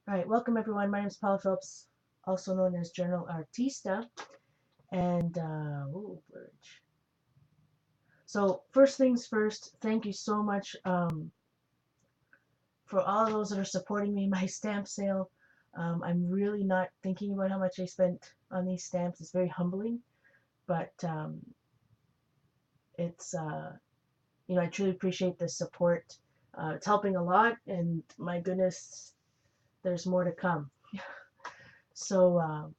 All right, welcome everyone. My name is Paula Phillips, also known as JournalArtista. And, so first things first, thank you so much for all those that are supporting me in my stamp sale. I'm really not thinking about how much I spent on these stamps. It's very humbling, but it's, I truly appreciate the support. It's helping a lot, and my goodness, there's more to come. So,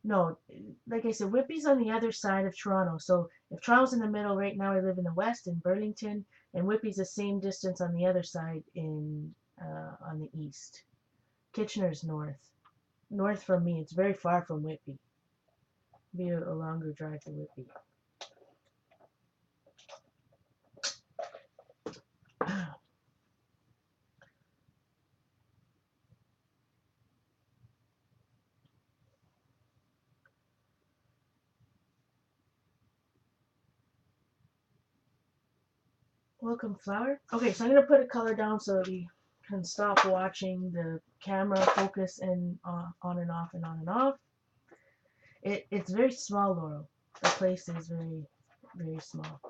no, like I said, Whitby's on the other side of Toronto. So if Toronto's in the middle, right now I live in the west in Burlington, and Whitby's the same distance on the other side in on the east. Kitchener's north, north from me. It's very far from Whitby. Be a longer drive to Whitby. Welcome, flower. Okay, so I'm gonna put a color down so we can stop watching the camera focus and on and off and on and off. It's very small, Laurel. The place is very, very small.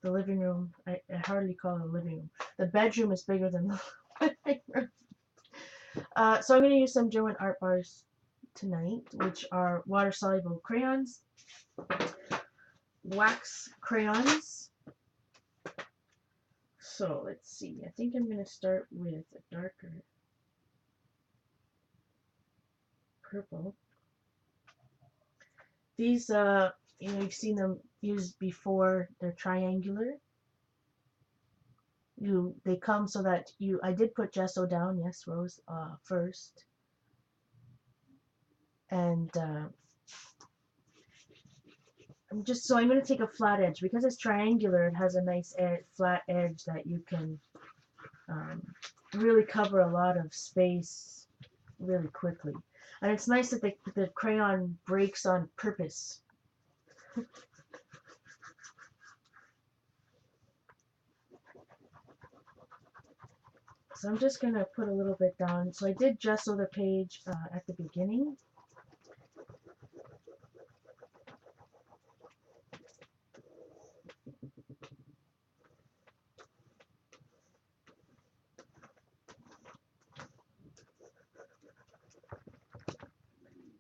The living room, I hardly call it a living room. The bedroom is bigger than the living room. So I'm going to use some German art bars tonight, which are water soluble crayons, wax crayons. So let's see. I think I'm going to start with a darker purple. These, you've seen them used before. They're triangular. They come so that I did put gesso down, yes, Rose, first. And I'm going to take a flat edge because it's triangular. It has a nice flat edge that you can really cover a lot of space really quickly. And it's nice that the crayon breaks on purpose. So I'm just going to put a little bit down. So I did gesso the page at the beginning.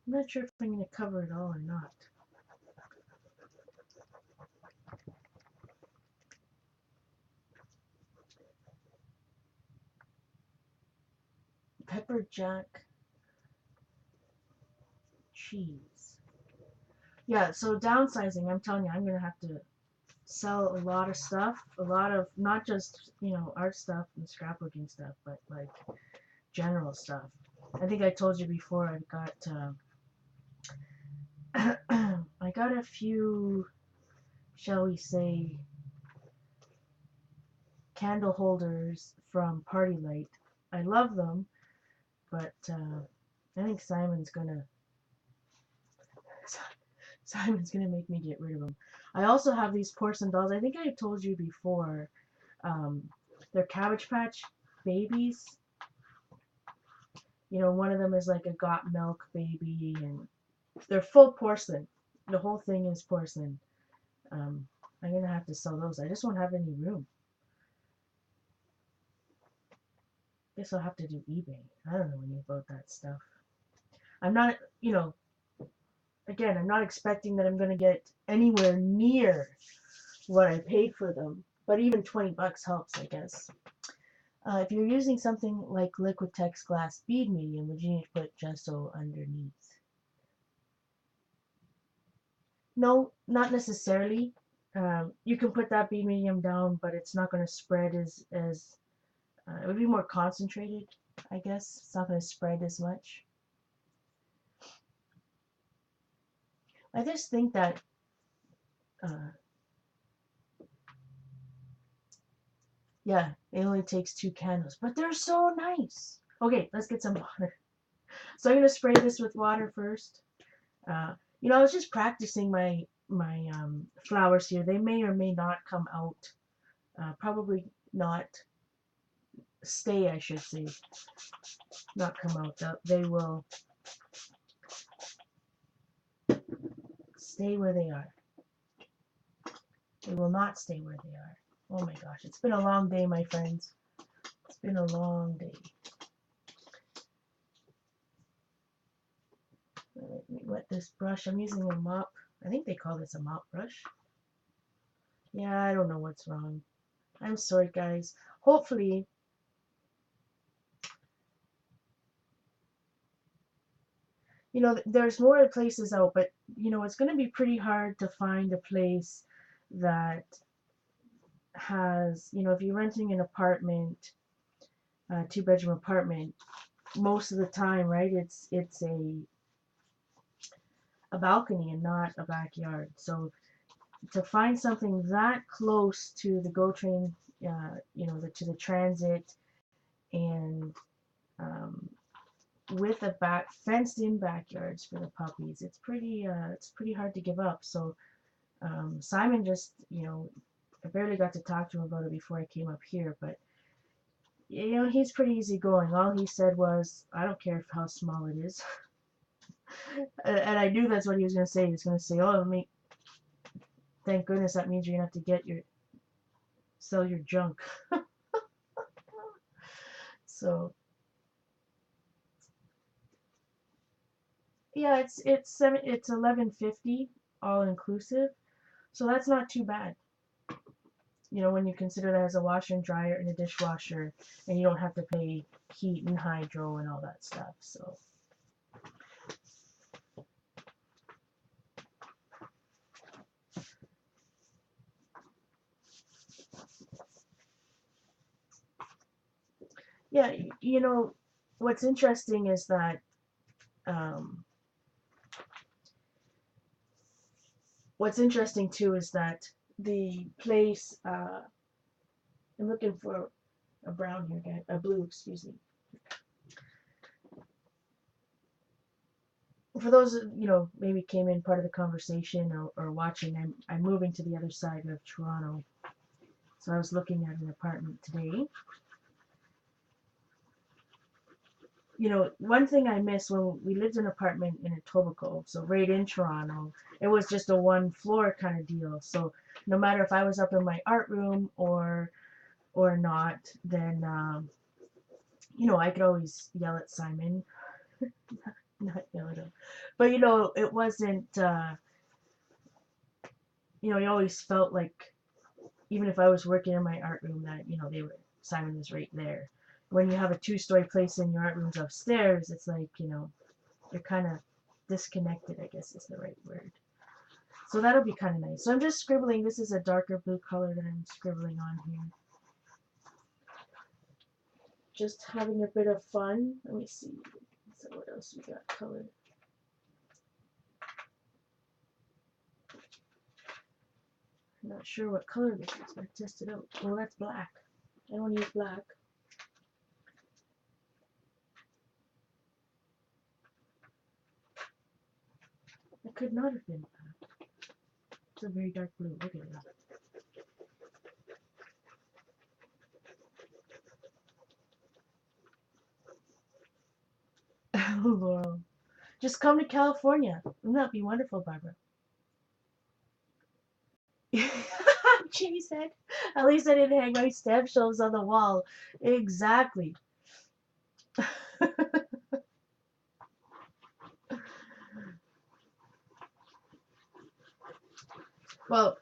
I'm not sure if I'm going to cover it all or not. Pepper jack cheese. Yeah, so downsizing, I'm telling you, I'm going to have to sell a lot of stuff, a lot of not just, art stuff and scrapbooking stuff, but like general stuff. I think I told you before I've got I got a few, shall we say, candle holders from Party Light. I love them, but I think Simon's gonna make me get rid of them. I also have these porcelain dolls. I think I told you before. Um, they're Cabbage Patch babies. One of them is like a got milk baby, and they're full porcelain. The whole thing is porcelain. I'm gonna have to sell those. I just won't have any room. Guess I'll have to do eBay. I don't know anything about that stuff. I'm not, again, I'm not expecting that I'm gonna get anywhere near what I paid for them, but even $20 helps, I guess. If you're using something like Liquitex glass bead medium, would you need to put gesso underneath? No, not necessarily. You can put that bead medium down, but it's not going to spread as it would be more concentrated, I guess. It's not going to spread as much. I just think that yeah, it only takes 2 candles, but they're so nice. Okay, let's get some water. So I'm going to spray this with water first. I was just practicing my flowers here. They may or may not come out. Probably not. stay, I should say, not come out. They will stay where they are. They will not stay where they are. Oh my gosh, it's been a long day, my friends. It's been a long day. Let me wet this brush. I'm using a mop. I think they call this a mop brush. Yeah, I don't know what's wrong. I'm sorry, guys. Hopefully, you know, there's more places out, but, you know, it's going to be pretty hard to find a place that has, you know, if you're renting an apartment, a two-bedroom apartment, most of the time, right, it's a balcony and not a backyard. So to find something that close to the GO train, you know, to the transit, and with a fenced-in backyards for the puppies, it's pretty hard to give up. So Simon just, you know, I barely got to talk to him about it before I came up here, but you know, he's pretty easygoing. All he said was, I don't care how small it is. And I knew that's what he was going to say. He was going to say, oh, thank goodness, that means you're going to have to sell your junk. So, yeah, it's $11.50 all inclusive. So that's not too bad. You know, when you consider that as a washer and dryer and a dishwasher, and you don't have to pay heat and hydro and all that stuff. So yeah, you know, what's interesting is that what's interesting too is that the place, I'm looking for a brown here, guys, a blue, excuse me. For those, you know, maybe came in part of the conversation or watching, I'm moving to the other side of Toronto. So I was looking at an apartment today. You know, one thing I miss when we lived in an apartment in Etobicoke, so right in Toronto, it was just a one floor kind of deal. So no matter if I was up in my art room or not, then you know, I could always yell at Simon. Not yell at him. But you know, it wasn't you know, you always felt like even if I was working in my art room that, you know, Simon was right there. When you have a two-story place and your art room's upstairs, it's like, you know, you're kind of disconnected, I guess is the right word. So that'll be kind of nice. So I'm just scribbling. This is a darker blue color that I'm scribbling on here. Just having a bit of fun. Let me see. So what else we got colored? I'm not sure what color this is. Let's test it out. Oh, that's black. I don't use black. It could not have been black. It's a very dark blue. Look at that. Oh, Laurel. Just come to California. Wouldn't that be wonderful, Barbara? She said, at least I didn't hang my stamp shelves on the wall. Exactly. Well,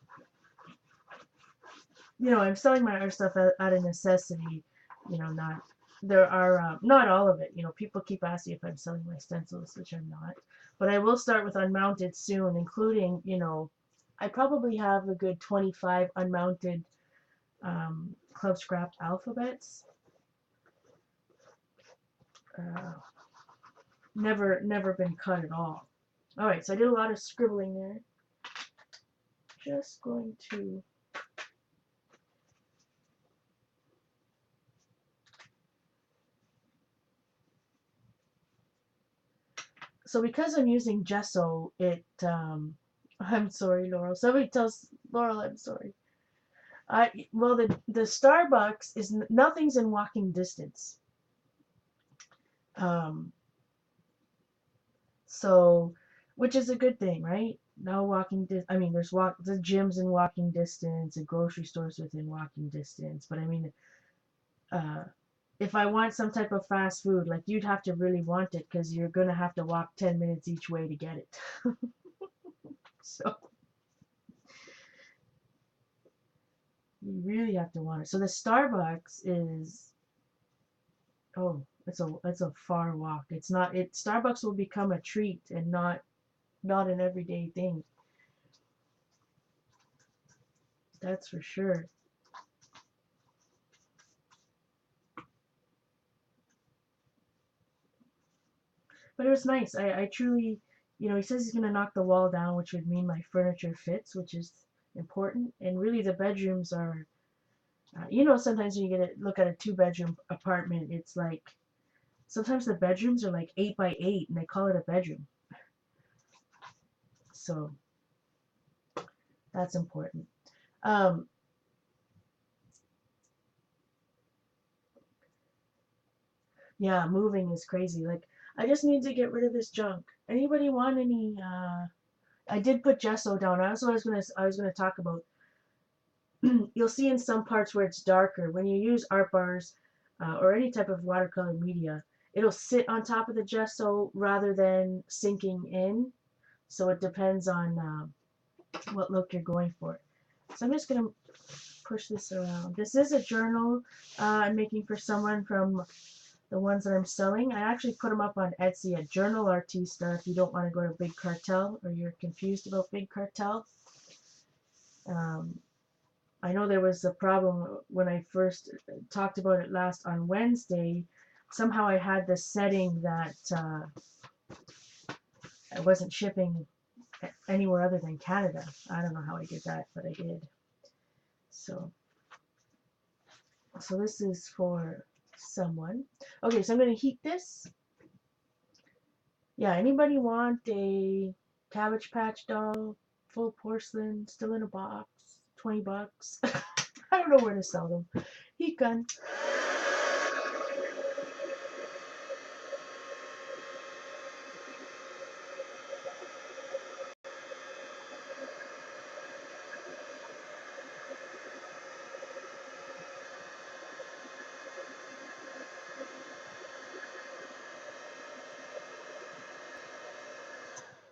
you know, I'm selling my art stuff out of necessity. You know, there are not all of it. You know, people keep asking if I'm selling my stencils, which I'm not. But I will start with unmounted soon, including, you know, I probably have a good 25 unmounted club scrap alphabets. Never been cut at all. All right, so I did a lot of scribbling there. Just going to so because I'm using gesso, I'm sorry, Laurel. Somebody tells Laurel I'm sorry. Well, the Starbucks is nothing's in walking distance. Um, so, which is a good thing, right? No walking I mean, the gyms in walking distance, the grocery stores within walking distance. But I mean, uh, if I want some type of fast food, like you'd have to really want it because you're gonna have to walk 10 minutes each way to get it. So you really have to want it. So the Starbucks is it's a far walk. It's not it Starbucks will become a treat and not an everyday thing. That's for sure. But it was nice. I truly, he says he's gonna knock the wall down, which would mean my furniture fits, which is important. And really, the bedrooms are, sometimes when you look at a two-bedroom apartment, it's like sometimes the bedrooms are like 8 by 8, and they call it a bedroom. So that's important. Um, yeah, moving is crazy. Like, I just need to get rid of this junk. Anybody want any? I did put gesso down. That's what I was gonna talk about. You'll see in some parts where it's darker. When you use art bars or any type of watercolor media, it'll sit on top of the gesso rather than sinking in. So it depends on what look you're going for. So I'm just gonna push this around. This is a journal I'm making for someone from the ones that I'm selling. I actually put them up on Etsy at JournalArtista if you don't want to go to Big Cartel or you're confused about Big Cartel. Um, I know there was a problem when I first talked about it last on Wednesday. Somehow I had the setting that I wasn't shipping anywhere other than Canada. I don't know how I did that, but I did. So this is for someone. Okay, so I'm going to heat this. Yeah, anybody want a Cabbage Patch doll, full porcelain, still in a box, $20? I don't know where to sell them. Heat gun.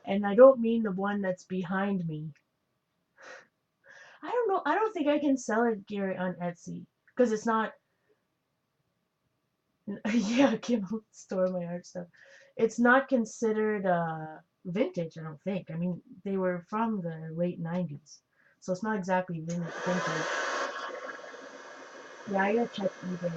And I don't mean the one that's behind me. I don't know. I don't think I can sell it, Gary, on Etsy because it's not. Yeah, Kim will store my art stuff. It's not considered vintage. I don't think. I mean, they were from the late '90s, so it's not exactly vintage. Yeah, I gotta check eBay.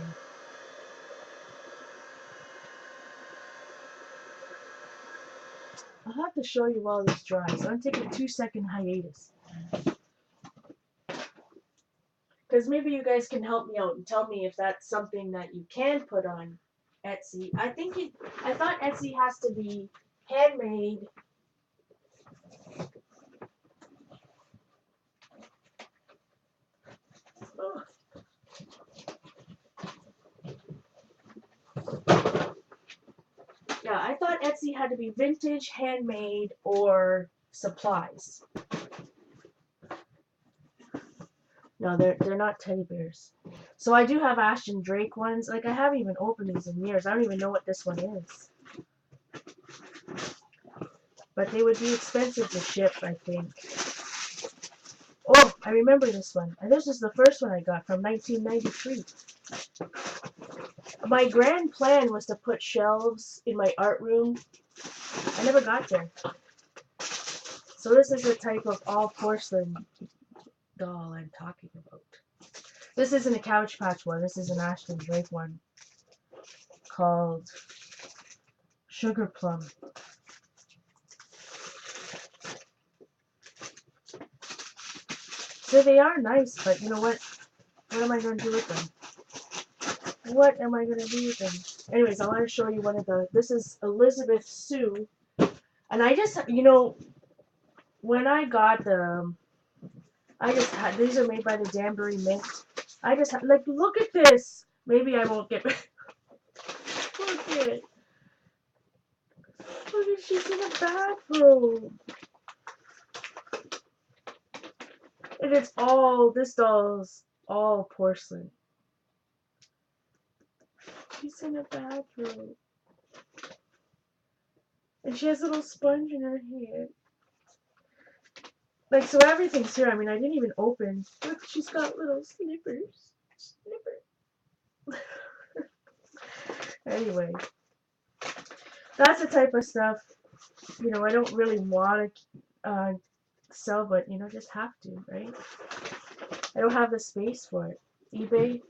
I'll have to show you while this dries. I'm gonna take a 2-second hiatus. Because maybe you guys can help me out and tell me if that's something that you can put on Etsy. I thought Etsy has to be handmade. Oh. Yeah, I thought Etsy had to be vintage, handmade, or supplies. No, they're not teddy bears. So I do have Ashton Drake ones. Like I haven't even opened these in years. I don't even know what this one is. But they would be expensive to ship, I think. Oh, I remember this one. And this is the first one I got from 1993. My grand plan was to put shelves in my art room. I never got there. So this is the type of all porcelain doll I'm talking about. This isn't a Cabbage Patch one. This is an Ashton Drake one called Sugar Plum. So they are nice, but you know what? What am I going to do with them? What am I going to do with them? Anyways, I want to show you one of this is Elizabeth Sue. And I just, when I got I just had, these are made by the Danbury Mint. I just had, like, look at this. Maybe I won't get, look at, she's in a bathroom. And it's all, this doll's all porcelain. She's in a bathroom. And she has a little sponge in her hand. Like, so everything's here. I mean, I didn't even open. Look, she's got little snippers. Anyway, that's the type of stuff, you know, I don't really want to sell, but, you know, just have to, right? I don't have the space for it. eBay.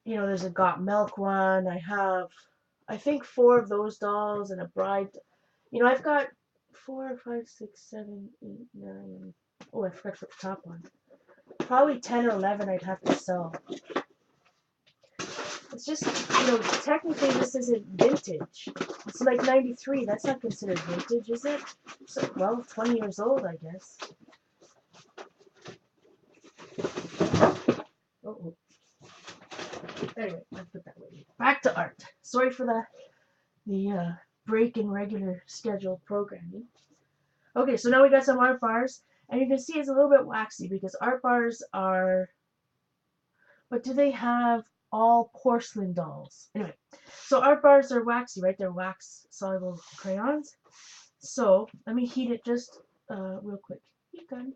You know, there's a Got Milk one. I have, I think, 4 of those dolls and a bride. You know, I've got 4, 5, 6, 7, 8, 9. Oh, I forgot to put the top on. Probably 10 or 11 I'd have to sell. It's just, you know, technically this isn't vintage. It's like 93. That's not considered vintage, is it? So, well, 20 years old, I guess. Uh-oh. Anyway, I'll put that away. Back to art. Sorry for the break in regular scheduled programming. Okay, so now we got some art bars, and you can see it's a little bit waxy because art bars are, but do they have all porcelain dolls? Anyway, so art bars are waxy, right? They're wax soluble crayons. So let me heat it just real quick. Heat gun.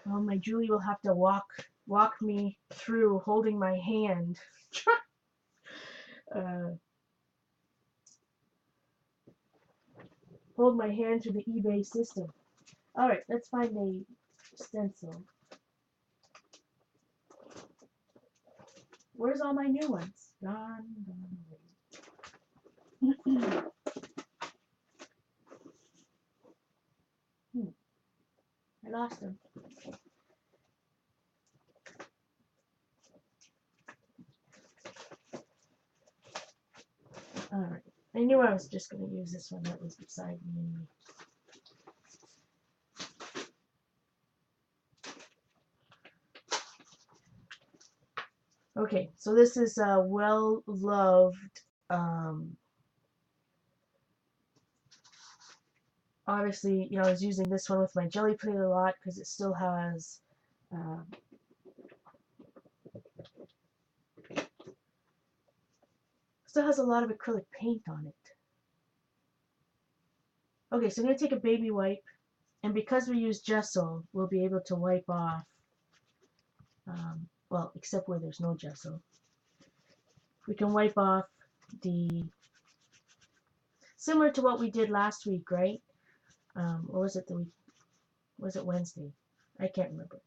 Well, my Julie will have to walk me through holding my hand. Hold my hand through the eBay system. All right, let's find a stencil. Where's all my new ones? Gone away. I lost them. All right. I knew I was just going to use this one that was beside me anyway. Okay, so this is a well-loved, obviously, you know, I was using this one with my jelly plate a lot because it still has, a lot of acrylic paint on it. Okay, so I'm going to take a baby wipe, and because we use gesso, we'll be able to wipe off, well, except where there's no gesso. We can wipe off the, similar to what we did last week, right? Or was it the week? Was it Wednesday? I can't remember.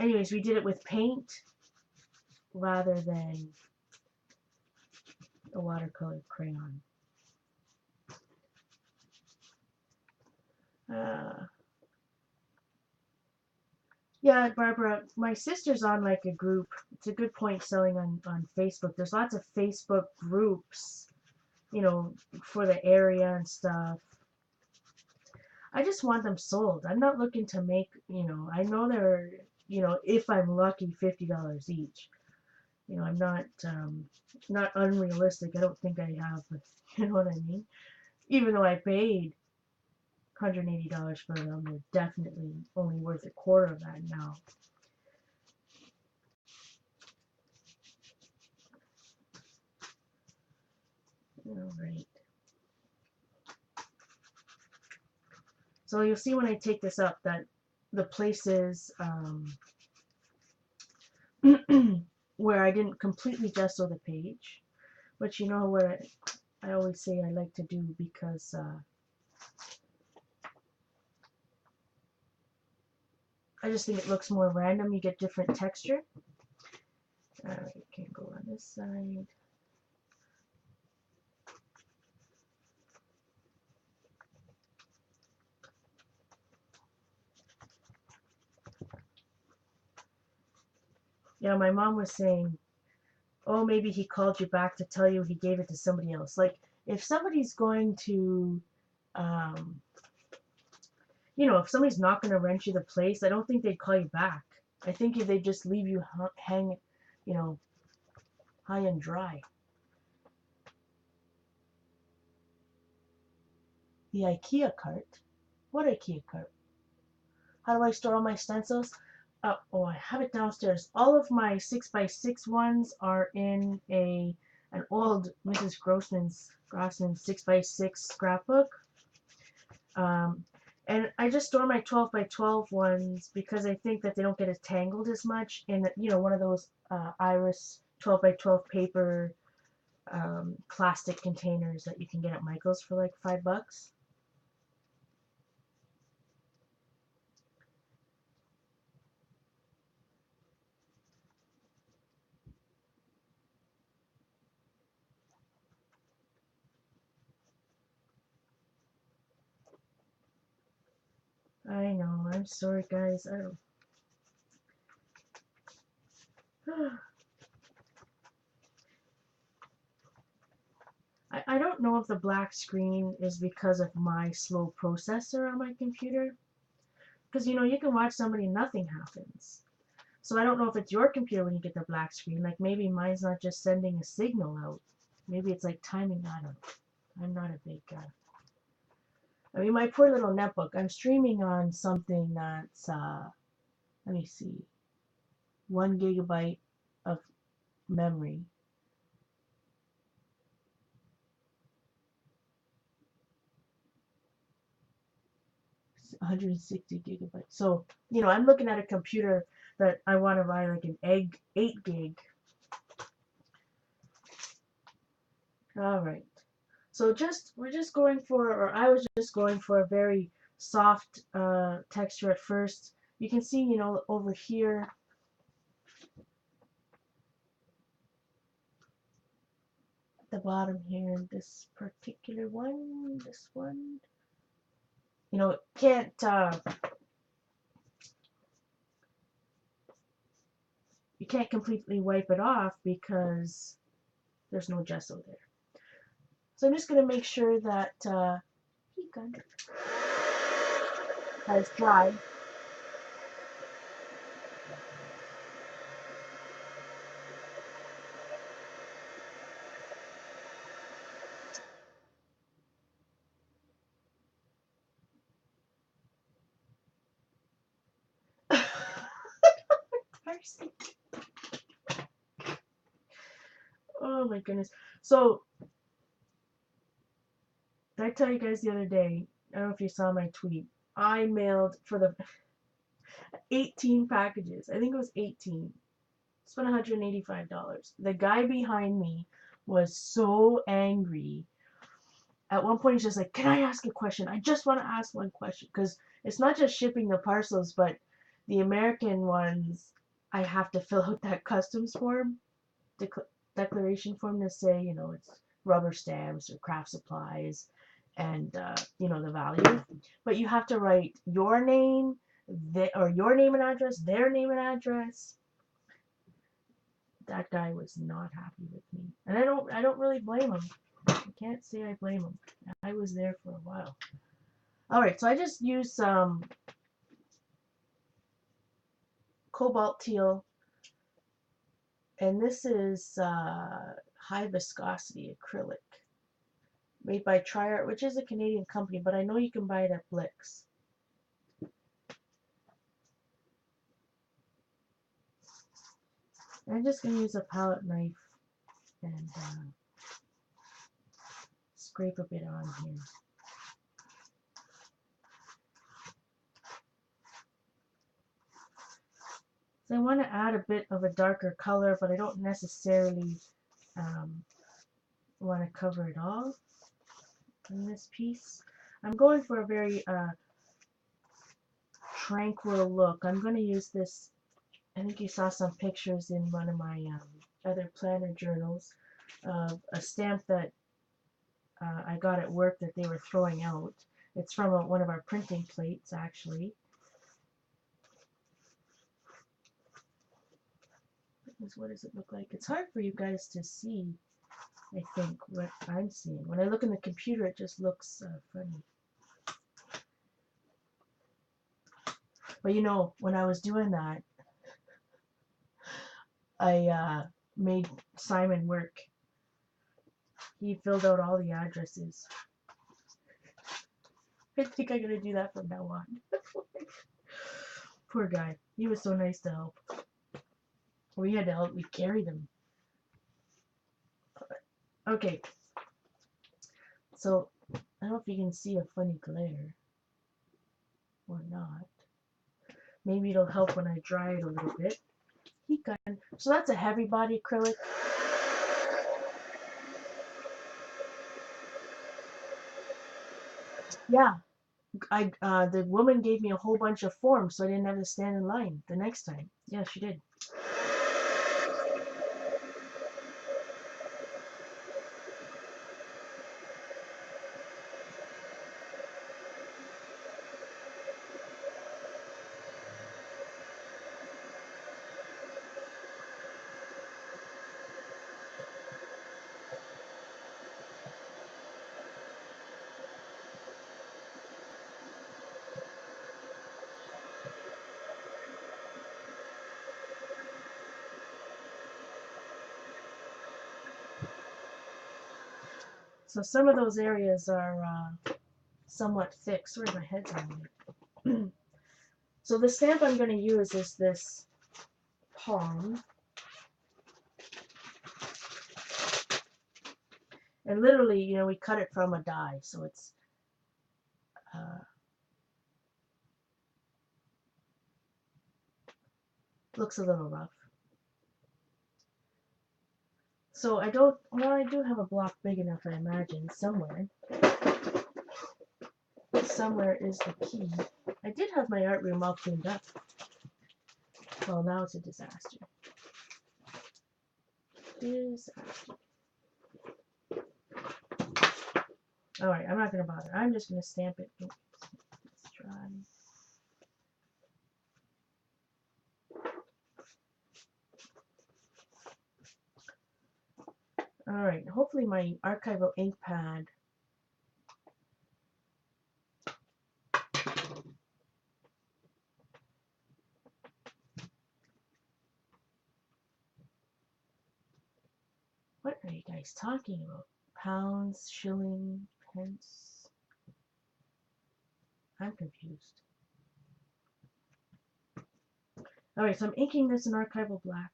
Anyways, we did it with paint rather than a watercolor crayon. Yeah, Barbara, my sister's on like a group. It's a good point selling on Facebook. There's lots of Facebook groups, you know, for the area and stuff. I just want them sold. I'm not looking to make, you know, I know they're, you know, if I'm lucky, $50 each. You know, I'm not unrealistic. I don't think I have, you know what I mean? Even though I paid $180 for them, they're definitely only worth a quarter of that now. All right. So you'll see when I take this up that the places where I didn't completely gesso the page, but you know what I always say I like to do because I just think it looks more random. You get different texture. Alright, can't go on this side. Yeah, my mom was saying, oh, maybe he called you back to tell you he gave it to somebody else. Like, if somebody's going to, um, if somebody's not going to rent you the place, I don't think they'd call you back. I think if they just leave you hang, you know, high and dry. The IKEA cart? What IKEA cart? How do I store all my stencils? Oh, I have it downstairs. All of my 6x6 ones are in an old Mrs. Grossman 6x6 scrapbook. And I just store my 12x12 ones because I think that they don't get tangled as much in, one of those Iris 12x12 paper plastic containers that you can get at Michael's for like $5. I know. I'm sorry, guys. I don't know if the black screen is because of my slow processor on my computer. Because, you can watch somebody and nothing happens. So I don't know if it's your computer when you get the black screen. Like maybe mine's not just sending a signal out. Maybe it's like timing. I don't know. I'm not a big guy. I mean, my poor little netbook. I'm streaming on something that's, let me see, 1 GB of memory. 160 gigabytes. So, I'm looking at a computer that I want to buy like an 8 gig. All right. So we're just going for, or I was just going for a very soft texture at first. You can see, over here, at the bottom here, this particular one, this one, can't, you can't completely wipe it off because there's no gesso there. So I'm just going to make sure that has dried. Oh my goodness. So, did I tell you guys the other day? I don't know if you saw my tweet. I mailed for the 18 packages. I think it was 18. Spent $185. The guy behind me was so angry. At one point, he's just like, "Can I ask a question? I just want to ask one question." Because it's not just shipping the parcels, but the American ones, I have to fill out that customs form, declaration form to say, it's rubber stamps or craft supplies and, the value. But you have to write your name, or your name and address, their name and address. That guy was not happy with me. And I don't really blame him. I can't say I blame him. I was there for a while. Alright, so I just used some cobalt teal. And this is high viscosity acrylic. Made by TriArt, which is a Canadian company, but I know you can buy it at Blix. I'm just going to use a palette knife and scrape a bit on here. So I want to add a bit of a darker color, but I don't necessarily want to cover it all in this piece. I'm going for a very tranquil look. I'm going to use this, I think you saw some pictures in one of my other planner journals of a stamp that I got at work that they were throwing out. It's from one of our printing plates, actually. what does it look like? It's hard for you guys to see, I think, what I'm seeing. When I look in the computer, it just looks funny. But you know, when I was doing that, I made Simon work. He filled out all the addresses. I think I'm going to do that from now on. Poor guy. He was so nice to help. We had to help. We carried him. Okay. So, I don't know if you can see a funny glare. Or not. Maybe it'll help when I dry it a little bit. Heat gun. So that's a heavy body acrylic. Yeah. The woman gave me a whole bunch of forms so I didn't have to stand in line the next time. Yeah, she did. So some of those areas are somewhat thick. Sorry, my head's on me. So the stamp I'm going to use is this palm. And literally, you know, we cut it from a die, so it's looks a little rough. So I don't, well, I do have a block big enough, I imagine, somewhere. Somewhere is the key. I did have my art room all cleaned up. Well, now it's a disaster. Disaster. Alright, I'm not going to bother. I'm just going to stamp it. Let's try. Alright, hopefully my archival ink pad what are you guys talking about? Pounds, shilling, pence? I'm confused. Alright, so I'm inking this in archival black.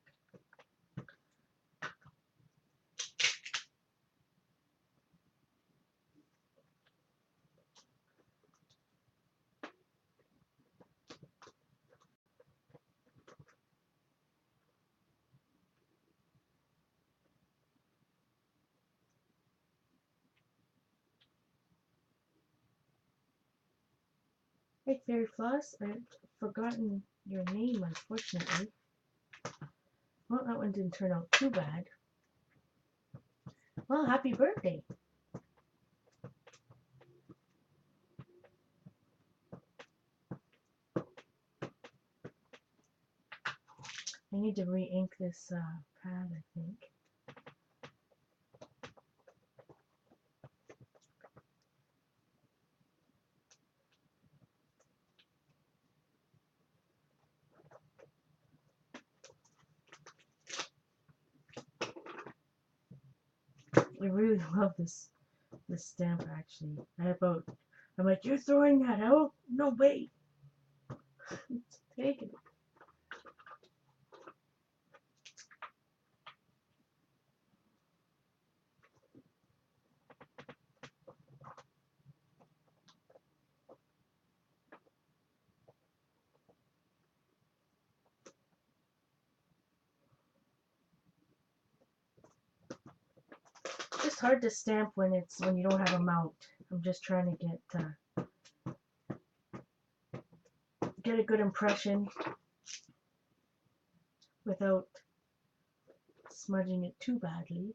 Hey, Fairy Floss, I've forgotten your name, unfortunately. Well, that one didn't turn out too bad. Well, happy birthday. I need to re-ink this pad, I think. I really love this stamp, actually. I'm like, you're throwing that out? No, wait. Take it. It's hard to stamp when you don't have a mount. I'm just trying to get a good impression without smudging it too badly.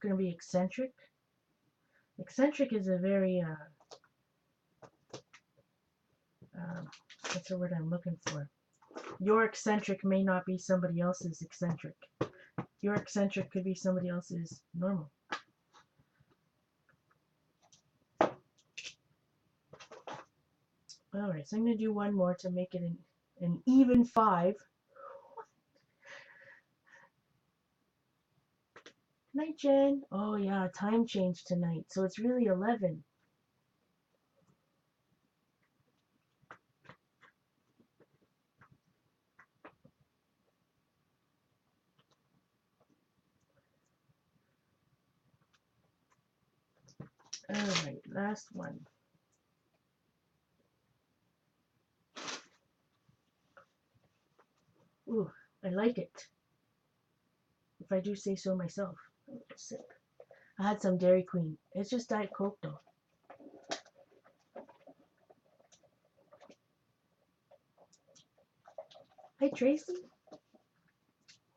Going to be eccentric. Eccentric is a very That's the word I'm looking for. Your eccentric may not be somebody else's eccentric. Your eccentric could be somebody else's normal. Alright, so I'm going to do one more to make it an even 5. Night, Jen. Oh yeah, time change tonight, so it's really 11. Alright, last one. Ooh, I like it. If I do say so myself. Sip. I had some Dairy Queen. It's just Diet Coke though. Hey Tracy.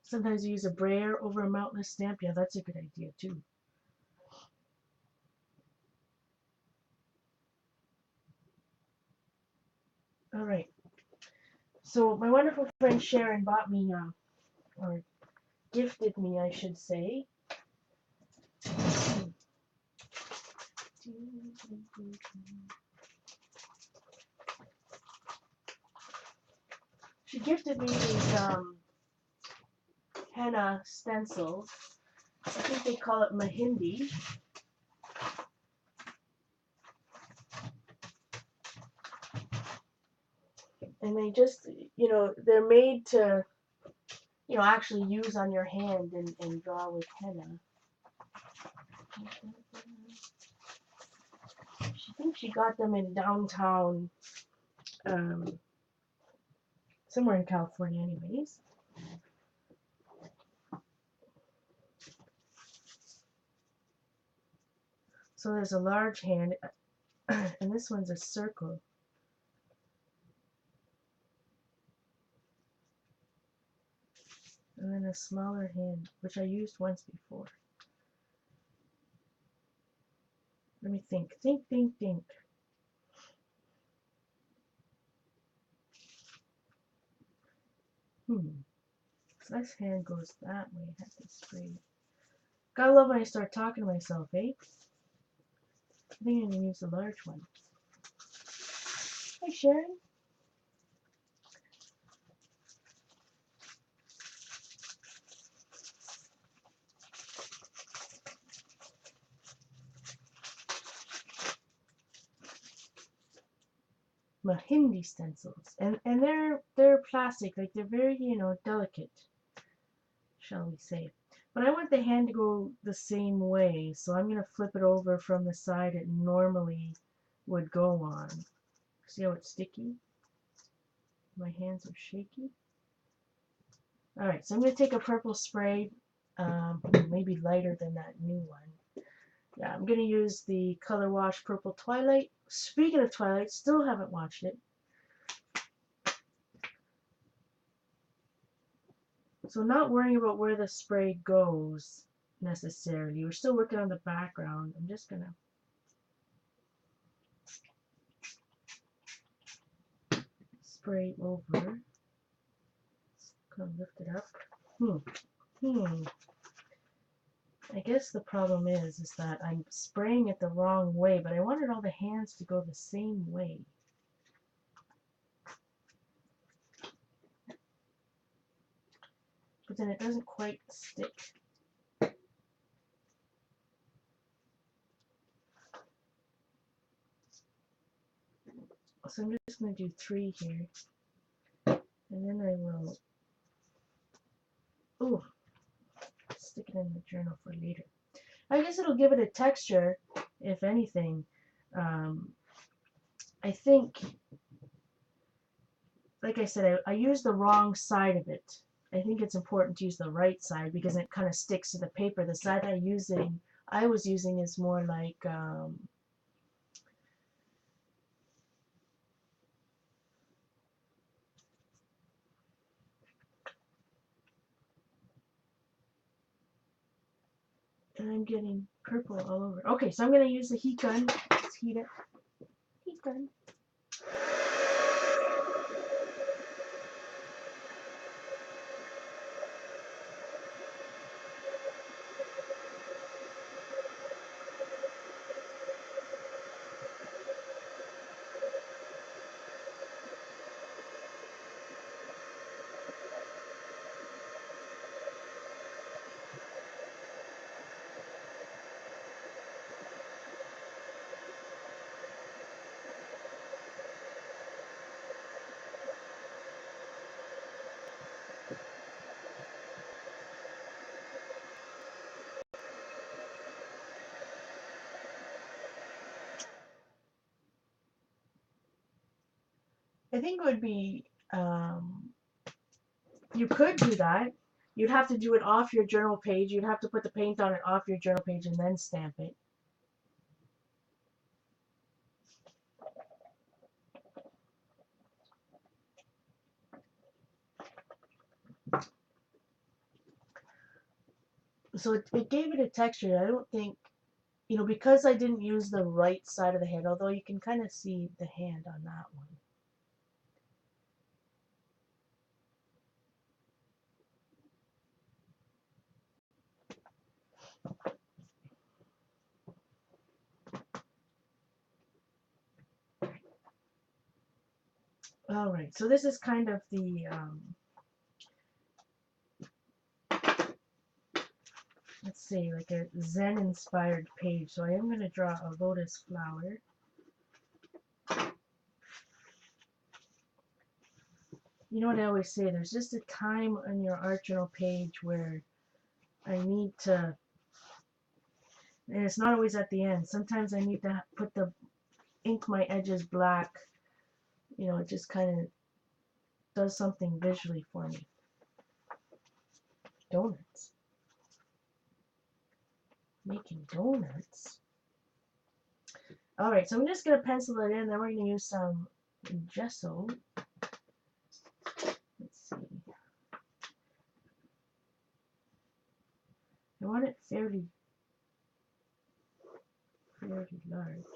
Sometimes you use a brayer over a mountainous stamp. Yeah, that's a good idea too. Alright. So my wonderful friend Sharon bought me, or gifted me, I should say. She gifted me these henna stencils. I think they call it Mahindi. And they just, they're made to, actually use on your hand and draw with henna. She thinks she got them in downtown, somewhere in California anyways. So there's a large hand, and this one's a circle. And then a smaller hand, which I used once before. Let me think. Think. So this hand goes that way. I have to spray. Gotta love when I start talking to myself, eh? I think I'm gonna use the large one. Hey, Sharon. Mahindi stencils, and they're plastic, like they're very delicate, shall we say. But I want the hand to go the same way, so I'm gonna flip it over from the side it normally would go on. See how it's sticky? My hands are shaky. All right, so I'm gonna take a purple spray, maybe lighter than that new one. Yeah, I'm gonna use the Color Wash Purple Twilight. Speaking of Twilight, still haven't watched it. So not worrying about where the spray goes necessarily. We're still working on the background. I'm just gonna spray over. Kind of lift it up. I guess the problem is that I'm spraying it the wrong way, but I wanted all the hands to go the same way. But then it doesn't quite stick. So I'm just going to do 3 here. And then I will stick it in the journal for later. I guess it'll give it a texture, if anything. I think, like I said, I used the wrong side of it. I think it's important to use the right side because it kind of sticks to the paper. The side I was using is more like and I'm getting purple all over. Okay, so I'm going to use the heat gun. Let's heat it. Heat gun. I think it would be, you could do that. You'd have to do it off your journal page. You'd have to put the paint on it off your journal page and then stamp it. So it gave it a texture. I don't think, because I didn't use the right side of the hand, although you can kind of see the hand on that one. All right, so this is kind of the, let's see, like a Zen-inspired page. So I am going to draw a lotus flower. You know what I always say, there's just a time on your art journal page where I need to, and it's not always at the end. Sometimes I need to ink my edges black. It just kind of does something visually for me. Donuts. Making donuts. Alright, so I'm just going to pencil it in, then we're going to use some gesso. Let's see. I want it fairly large.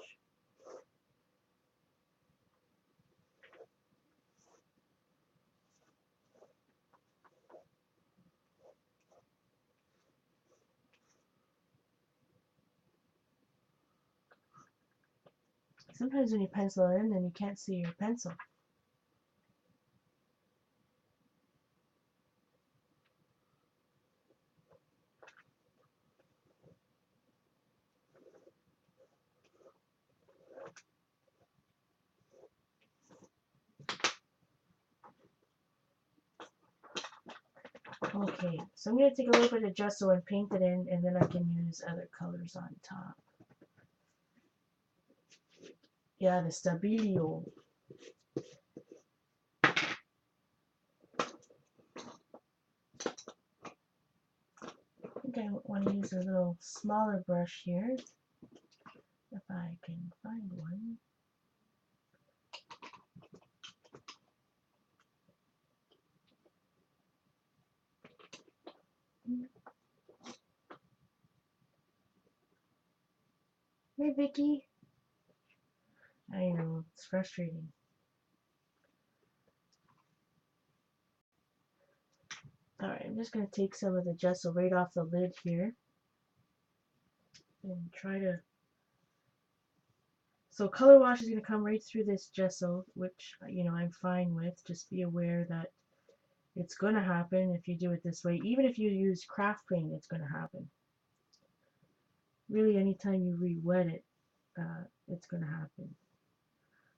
Sometimes when you pencil it in, then you can't see your pencil. Okay, so I'm going to take a little bit of gesso and paint it in, and then I can use other colors on top. Yeah, the Stabilio. I think I want to use a little smaller brush here, if I can find one. Hey, Vicky. I know, it's frustrating. Alright, I'm just going to take some of the gesso right off the lid here and try to... So color wash is going to come right through this gesso, which, I'm fine with. Just be aware that it's going to happen if you do it this way. Even if you use craft paint, it's going to happen. Really, anytime you re-wet it, it's going to happen.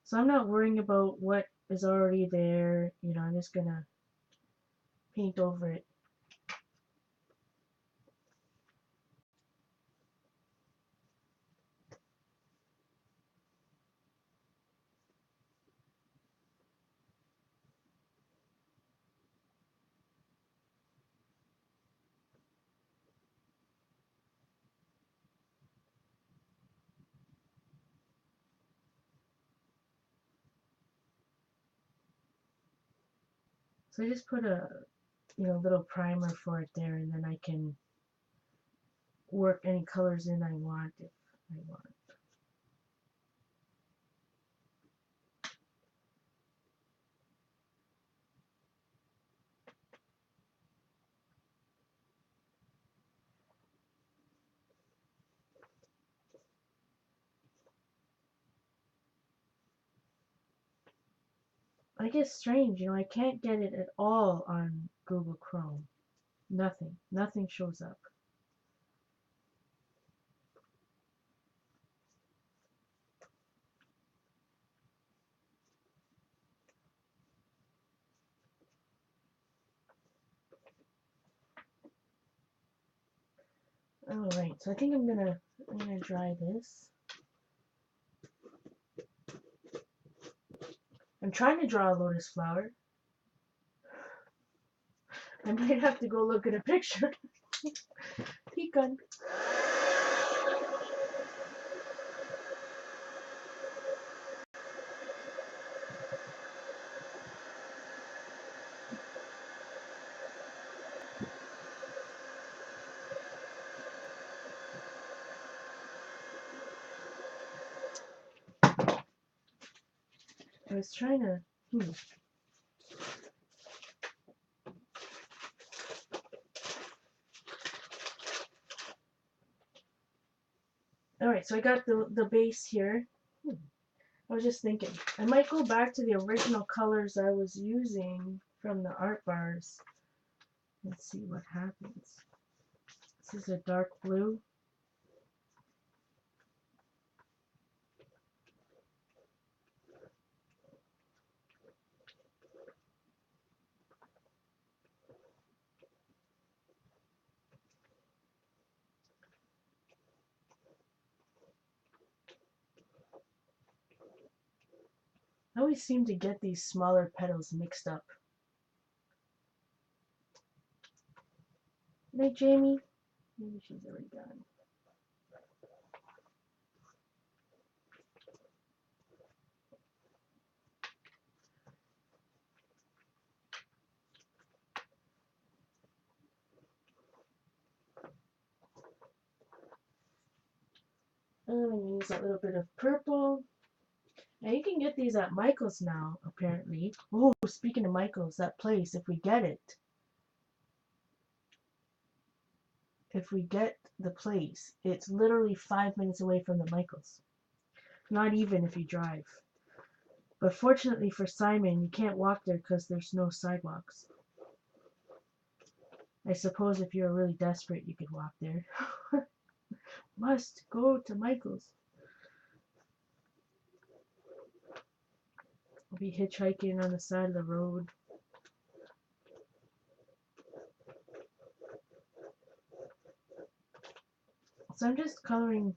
So I'm not worrying about what is already there. I'm just going to paint over it. So I just put a little primer for it there, and then I can work any colors in I want if I want. I guess strange, I can't get it at all on Google Chrome. Nothing shows up. Alright, so I think I'm gonna dry this. I'm trying to draw a lotus flower. I might have to go look at a picture. Pecan. I was trying to. Alright, so I got the base here. I was just thinking, I might go back to the original colors I was using from the art bars. Let's see what happens. This is a dark blue. I always seem to get these smaller petals mixed up. Night, Jamie. Maybe she's already gone. I'm going to use a little bit of purple. Now you can get these at Michael's now, apparently. Oh, speaking of Michael's, that place, if we get it. If we get the place, it's literally 5 minutes away from the Michael's. Not even if you drive. But fortunately for Simon, you can't walk there because there's no sidewalks. I suppose if you're really desperate, you could walk there. Must go to Michael's. I'll be hitchhiking on the side of the road. So I'm just coloring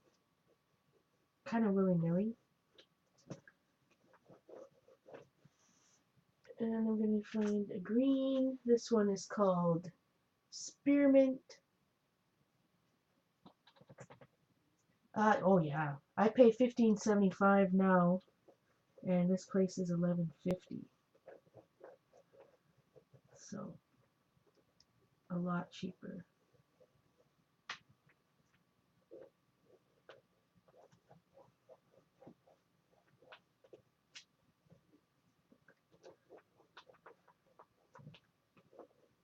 kind of willy-nilly. And I'm going to find a green. This one is called Spearmint. Oh yeah, I pay $15.75 now, and this place is $11.50. So a lot cheaper.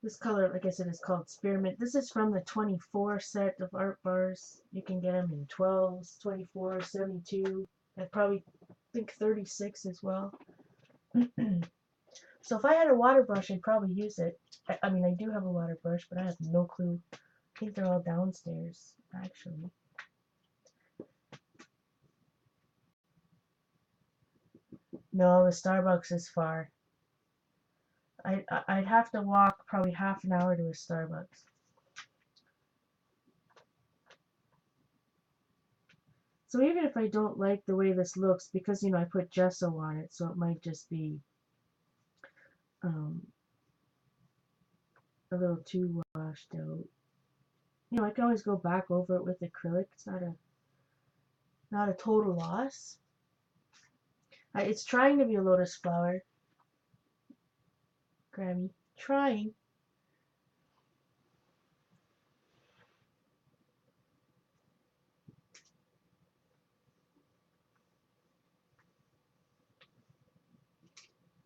This color, like I said, is called Spearmint. This is from the 24 set of art bars. You can get them in 12s, 24, 72. I probably think 36 as well. So if I had a water brush, I'd probably use it. I mean, I do have a water brush, but I have no clue. I think they're all downstairs, actually. No, the Starbucks is far. I'd have to walk probably half an hour to a Starbucks. So even if I don't like the way this looks, because, you know, I put gesso on it, so it might just be a little too washed out. You know, I can always go back over it with acrylic. It's not a total loss. It's trying to be a lotus flower. Grammy, trying.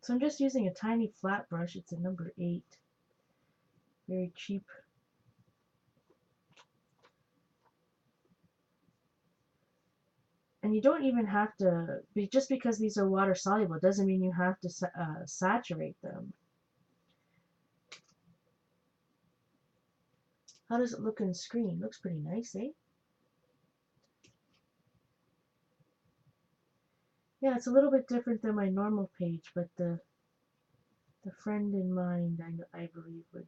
So I'm just using a tiny flat brush. It's a number 8. Very cheap. And you don't even have to, just because these are water soluble, doesn't mean you have to saturate them. How does it look on screen? Looks pretty nice, eh? Yeah, it's a little bit different than my normal page, but the friend in mind, I believe, would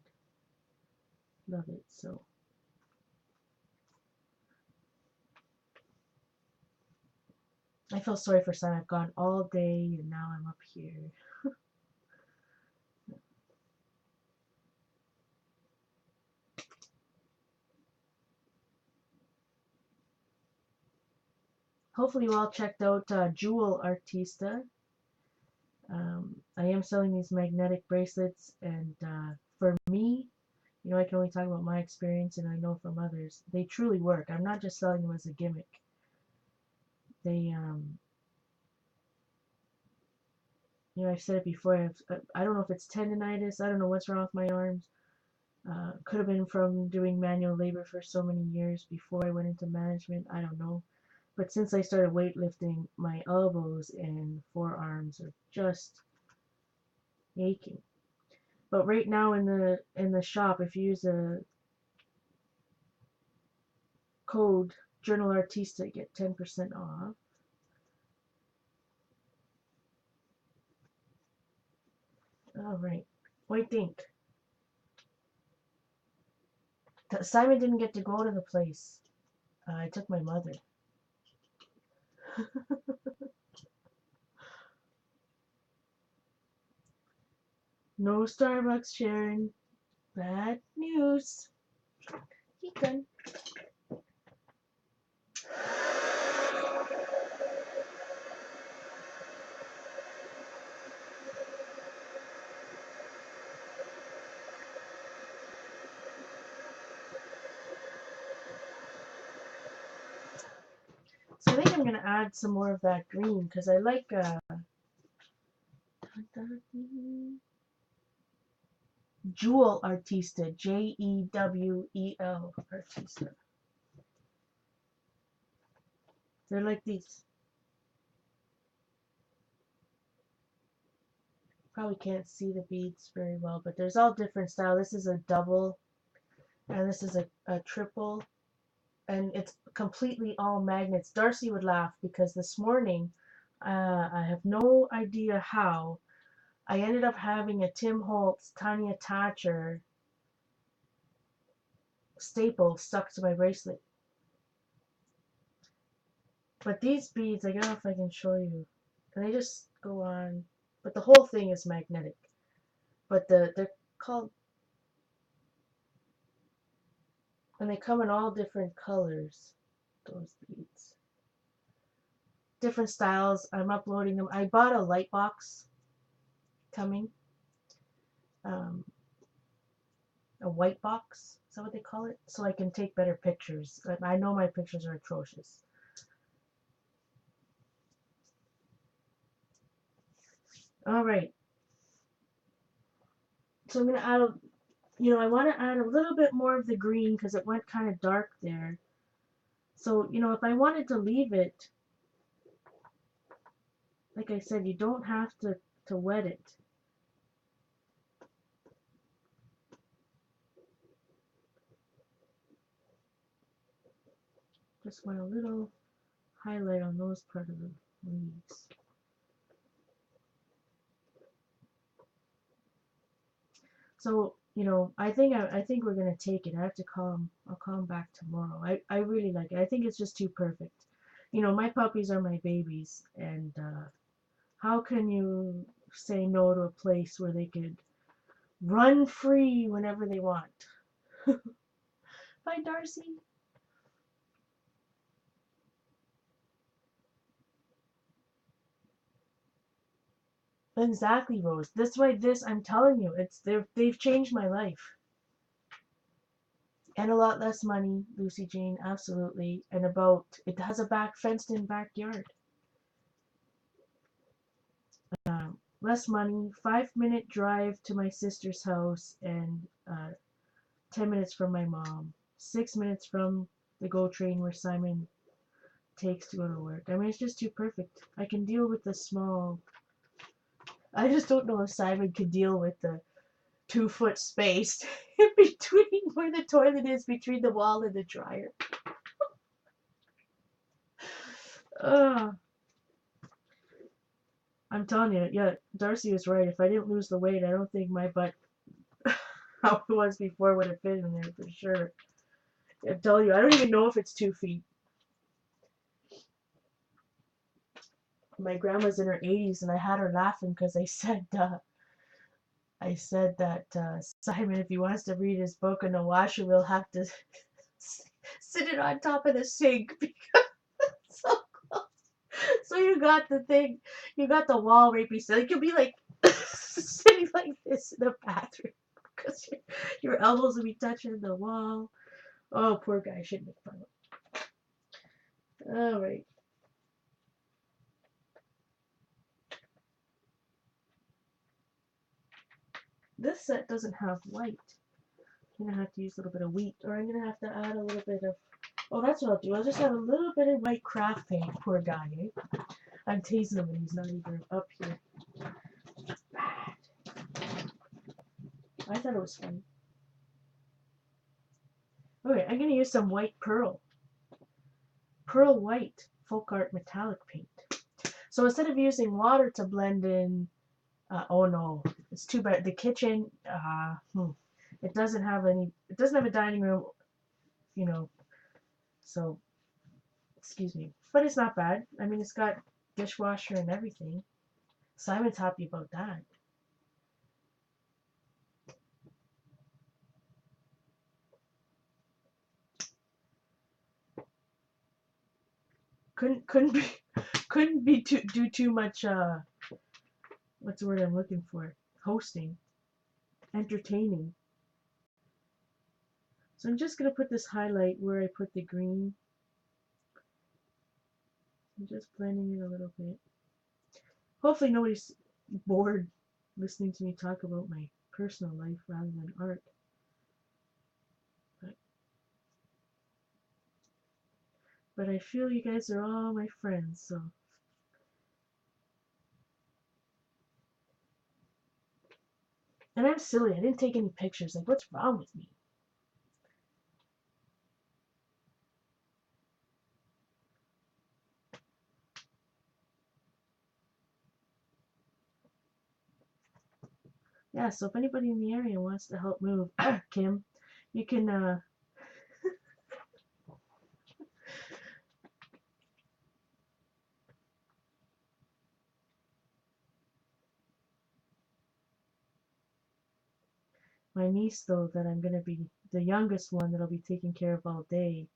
love it, so. I feel sorry for Simon. I've gone all day and now I'm up here. Hopefully you all checked out JournalArtista. I am selling these magnetic bracelets, and for me, you know, I can only talk about my experience, and I know from others, they truly work. I'm not just selling them as a gimmick. They, you know, I've said it before. I don't know if it's tendonitis. I don't know what's wrong with my arms. Could have been from doing manual labor for so many years before I went into management. I don't know. But since I started weightlifting, my elbows and forearms are just aching. But right now in the shop, if you use a code JournalArtista, get 10% off. All right. What do you think? Simon didn't get to go to the place. I took my mother. No Starbucks, Sharon. Bad news. Ethan. So I think I'm gonna add some more of that green because I like JournalArtista, JEWEL Artista. They're like these. Probably can't see the beads very well, but there's all different style. This is a double, and this is a triple, and it's completely all magnets. Darcy would laugh because this morning, I have no idea how, I ended up having a Tim Holtz tiny attacher staple stuck to my bracelet. But these beads, I don't know if I can show you, and they just go on, but the whole thing is magnetic. But they're called, and they come in all different colors, those beads. Different styles. I'm uploading them. I bought a light box coming. A white box, is that what they call it? So I can take better pictures. I know my pictures are atrocious. All right. So I'm going to add, I want to add a little bit more of the green because it went kind of dark there. So, if I wanted to leave it, like I said, you don't have to wet it. Just want a little highlight on those part of the leaves. So, I think we're gonna take it. I have to call him. I'll call him back tomorrow. I really like it. I think it's just too perfect. My puppies are my babies, and how can you say no to a place where they could run free whenever they want? Bye, Darcy. Exactly, Rose. I'm telling you, they've changed my life. And a lot less money, Lucy Jane, absolutely. And it has a fenced-in backyard. Less money, 5-minute drive to my sister's house, and 10 minutes from my mom. 6 minutes from the GO train where Simon takes to go to work. I mean, it's just too perfect. I can deal with the small. I just don't know if Simon could deal with the 2-foot space in between where the toilet is, between the wall and the dryer. I'm telling you, yeah, Darcy was right. If I didn't lose the weight, I don't think my butt, how it was before, would have fit in there for sure. I tell you, I don't even know if it's 2 feet. my grandma's in her 80s, and I had her laughing because I said that Simon, if he wants to read his book in the washer, we'll have to sit it on top of the sink because it's so close. So you got the thing, you got the wall right beside. Like you'll be like sitting like this in the bathroom because your elbows will be touching the wall. Oh, poor guy. I shouldn't make fun of him. All right. This set doesn't have white. I'm gonna have to use a little bit of wheat, or I'm gonna have to add a little bit of. Oh, that's what I'll do. I'll just have a little bit of white craft paint. Poor guy, eh? I'm teasing him, and he's not even up here. I thought it was funny. Okay, I'm gonna use some white pearl white folk art metallic paint. So instead of using water to blend in, oh no, it's too bad. The kitchen, it doesn't have a dining room, you know. So, excuse me, but it's not bad. I mean, it's got dishwasher and everything. Simon's happy about that. Couldn't be do too much what's the word I'm looking for? Hosting. Entertaining. So I'm just gonna put this highlight where I put the green. I'm just blending it a little bit. Hopefully nobody's bored listening to me talk about my personal life rather than art. But I feel you guys are all my friends, so. And I'm silly, I didn't take any pictures. Like, what's wrong with me? Yeah, so if anybody in the area wants to help move, Kim, you can, my niece, though, that I'm going to be the youngest one that I'll be taking care of all day,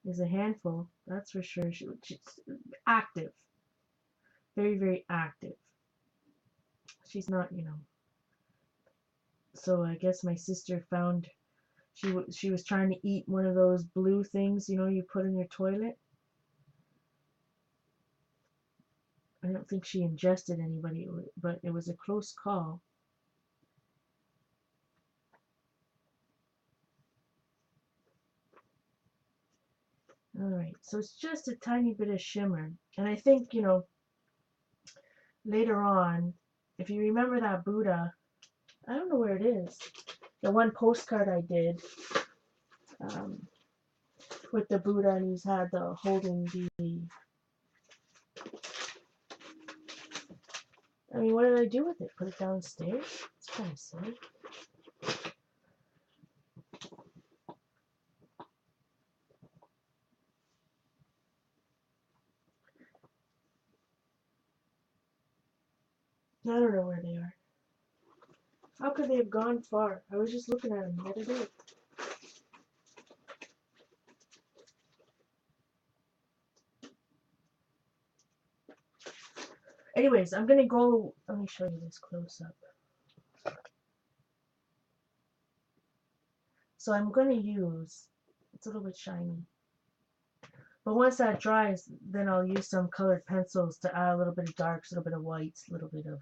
is a handful, that's for sure. She's active. Very, very active. She's not, So I guess my sister found she was trying to eat one of those blue things, you put in your toilet. I don't think she ingested anybody, but it was a close call. All right, so it's just a tiny bit of shimmer. And I think, later on, if you remember that Buddha, I don't know where it is, the one postcard I did with the Buddha, and he's had the holding the, I mean, what did I do with it? Put it downstairs? It's kind of silly. I don't know where they are. How could they have gone far? I was just looking at them the other day. Anyways, I'm gonna go, let me show you this close up. So I'm gonna use, it's a little bit shiny. But once that dries, then I'll use some colored pencils to add a little bit of darks, a little bit of whites, a little bit of,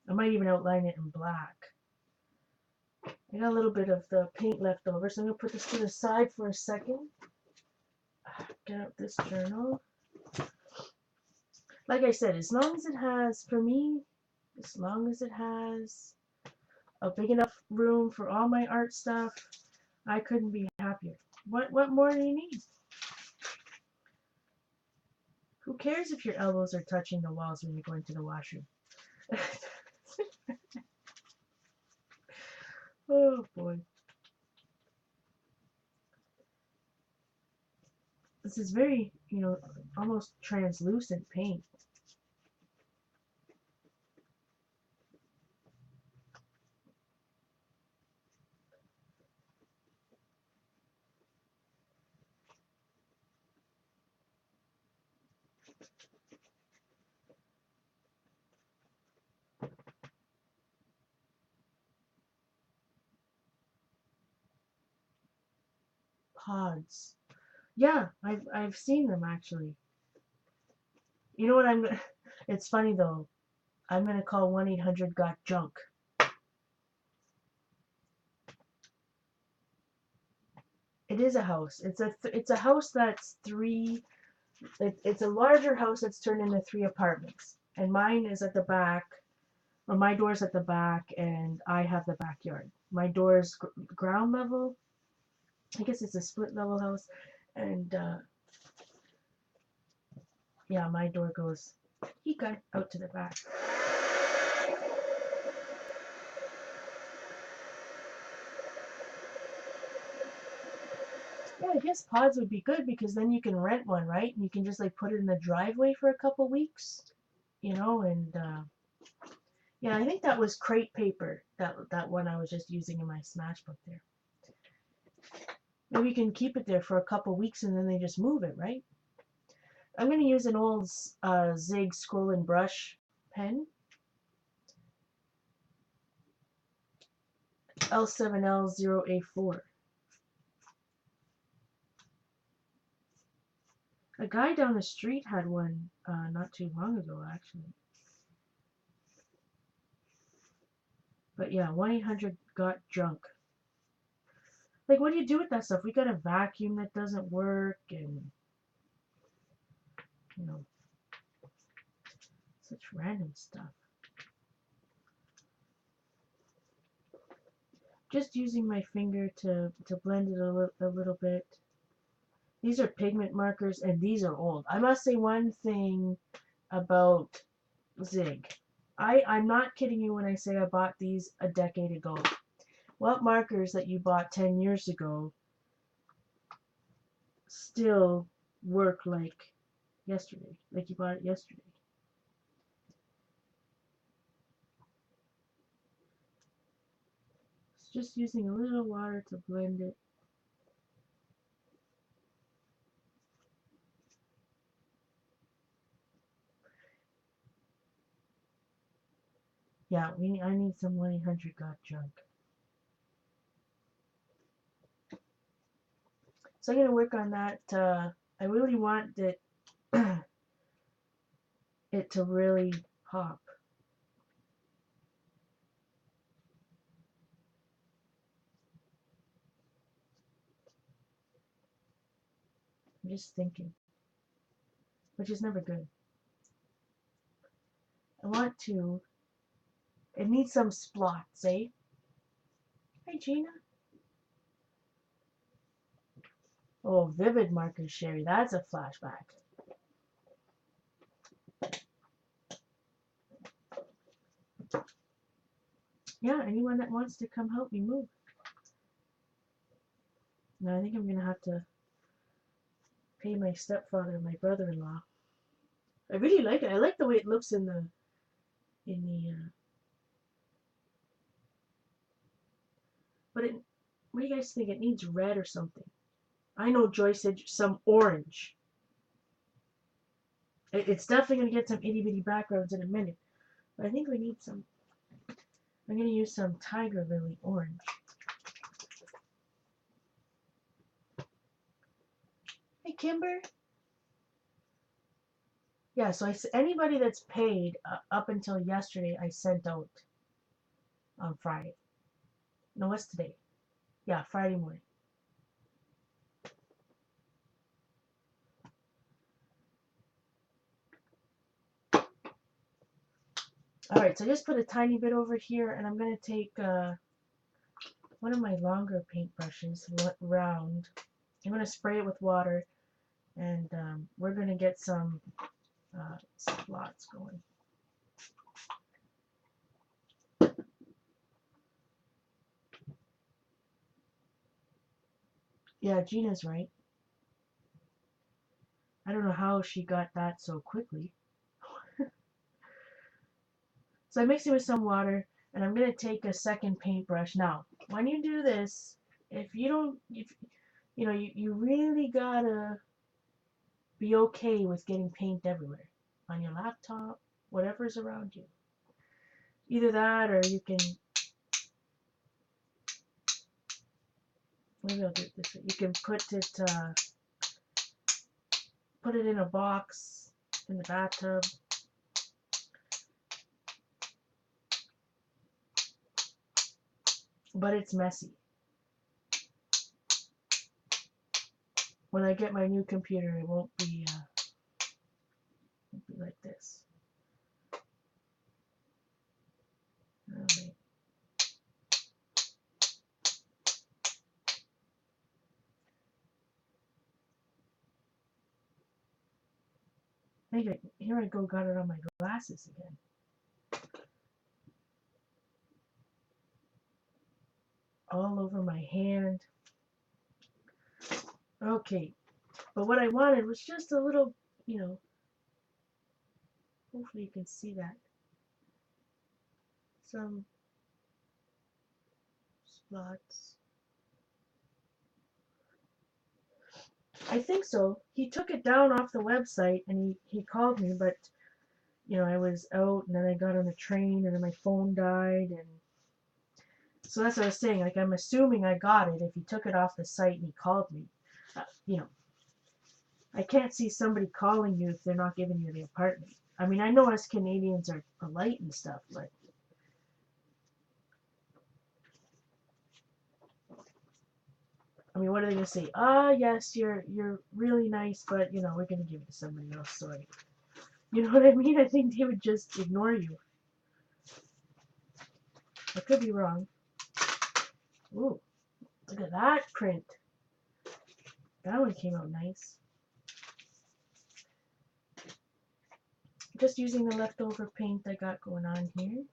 I might even outline it in black. I got a little bit of the paint left over, so I'm going to put this to the side for a second. Get out this journal. Like I said, as long as it has, for me, as long as it has a big enough room for all my art stuff, I couldn't be happier. What more do you need? Who cares if your elbows are touching the walls when you go into the washroom? Oh boy. This is very you know, almost translucent paint. Pods. Yeah, I've seen them actually. You know what I'm gonna it's funny though. I'm gonna call 1-800-GOT-JUNK. It is a house. It's a house that's it's a larger house that's turned into 3 apartments. And mine is at the back, or my door's at the back, and I have the backyard. My door's ground level. I guess it's a split level house, and yeah, my door goes out to the back. Yeah, I guess pods would be good because then you can rent one, right? And you can just like put it in the driveway for a couple weeks, and yeah, I think that was crate paper, that one I was just using in my Smash book there. Maybe you can keep it there for a couple weeks and then they just move it, right? I'm going to use an old Zig Scroll and Brush pen. L7L0A4. A guy down the street had one not too long ago, actually. But yeah, 1-800-GOT-JUNK. Like, what do you do with that stuff? We got a vacuum that doesn't work, and such random stuff. Just using my finger to blend it a little bit. These are pigment markers, and these are old. I must say one thing about Zig. I'm not kidding you when I say I bought these a decade ago. What markers that you bought 10 years ago still work like yesterday, like you bought it yesterday? It's just using a little water to blend it. Yeah, I need some 1-800-GOT-JUNK. So I'm going to work on that. I really want it, it to really pop. I'm just thinking, which is never good. I want to, it needs some splots, eh? Hi, Gina. Oh, vivid markers, Sherry. That's a flashback. Yeah, anyone that wants to come help me move. No, I think I'm gonna have to pay my stepfather and my brother-in-law. I really like it. I like the way it looks in the but what do you guys think? It needs red or something. I know Joyce said some orange. It's definitely gonna get some itty bitty backgrounds in a minute. But I think we need some. I'm gonna use some Tiger Lily orange. Hey, Kimber. Yeah, so anybody that's paid up until yesterday, I sent out on Friday. No, what's today? Yeah, Friday morning. All right, so I just put a tiny bit over here, and I'm going to take one of my longer paintbrushes, round. I'm going to spray it with water, and we're going to get some spots going. Yeah, Gina's right. I don't how she got that so quickly. So I mix it with some water, and I'm going to take a second paintbrush. Now, when you do this, if you don't, if, you know, you really gotta be okay with getting paint everywhere. On your laptop, whatever's around you. Either that, or you can, maybe I'll do it this way. You can put it in a box in the bathtub. But it's messy. When I get my new computer, it won't be like this. Okay. Here I go, got it on my glasses again. All over my hand. Okay, but what I wanted was just a little, hopefully you can see that. Some spots. I think so. He took it down off the website and he called me, but I was out and then I got on the train and then my phone died, and so that's what I was saying. Like, I'm assuming I got it if he took it off the site and he called me. I can't see somebody calling you if they're not giving you the apartment. I mean, I know us Canadians are polite and stuff, but I mean, what are they gonna say? Yes, you're really nice, but we're gonna give it to somebody else. Sorry. You know what I mean? I think they would just ignore you. I could be wrong. Ooh, look at that print. That one came out nice. Just using the leftover paint I got going on here.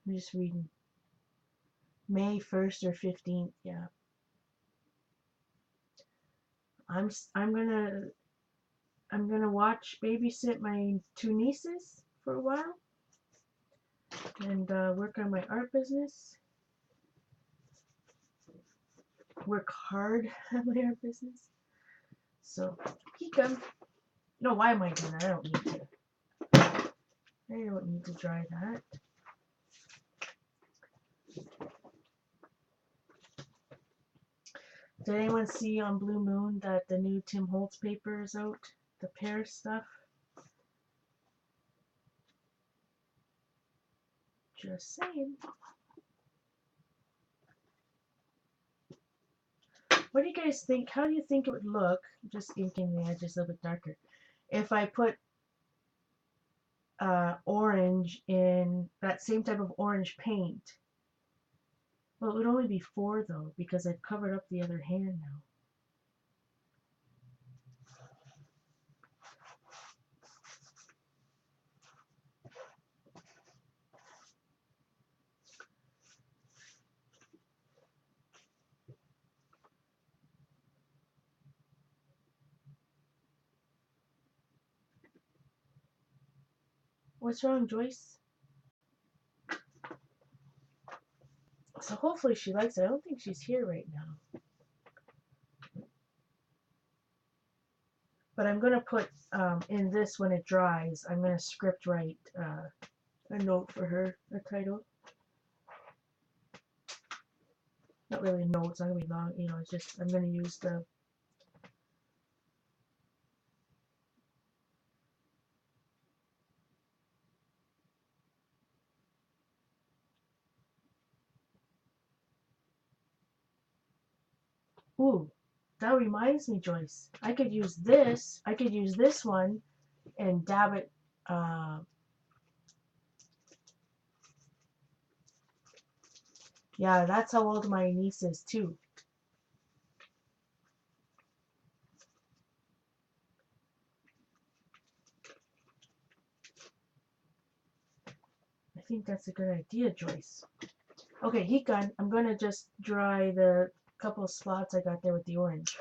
I'm just reading. May 1st or 15th, yeah. I'm gonna babysit my two nieces for a while and work on my art business. Work hard at my art business. So keep them. No, why am I doing that? I don't need to. I don't need to dry that. Did anyone see on Blue Moon that the new Tim Holtz paper is out? The pear stuff? Just saying. What do you guys think? How do you think it would look? Just inking the edges a little bit darker. If I put orange in that same type of orange paint. Well, it would only be 4 though, because I've covered up the other hand now. What's wrong, Joyce? So hopefully she likes it. I don't think she's here right now. But I'm going to put in this when it dries, I'm going to script write a note for her, a title. Not really a note, it's not going to be long, it's just, I'm going to use the Ooh, that reminds me, Joyce. I could use this one and dab it. Uh, yeah, that's how old my niece is too. I think that's a good idea, Joyce. Okay, heat gun. I'm gonna just dry the couple of spots I got there with the orange.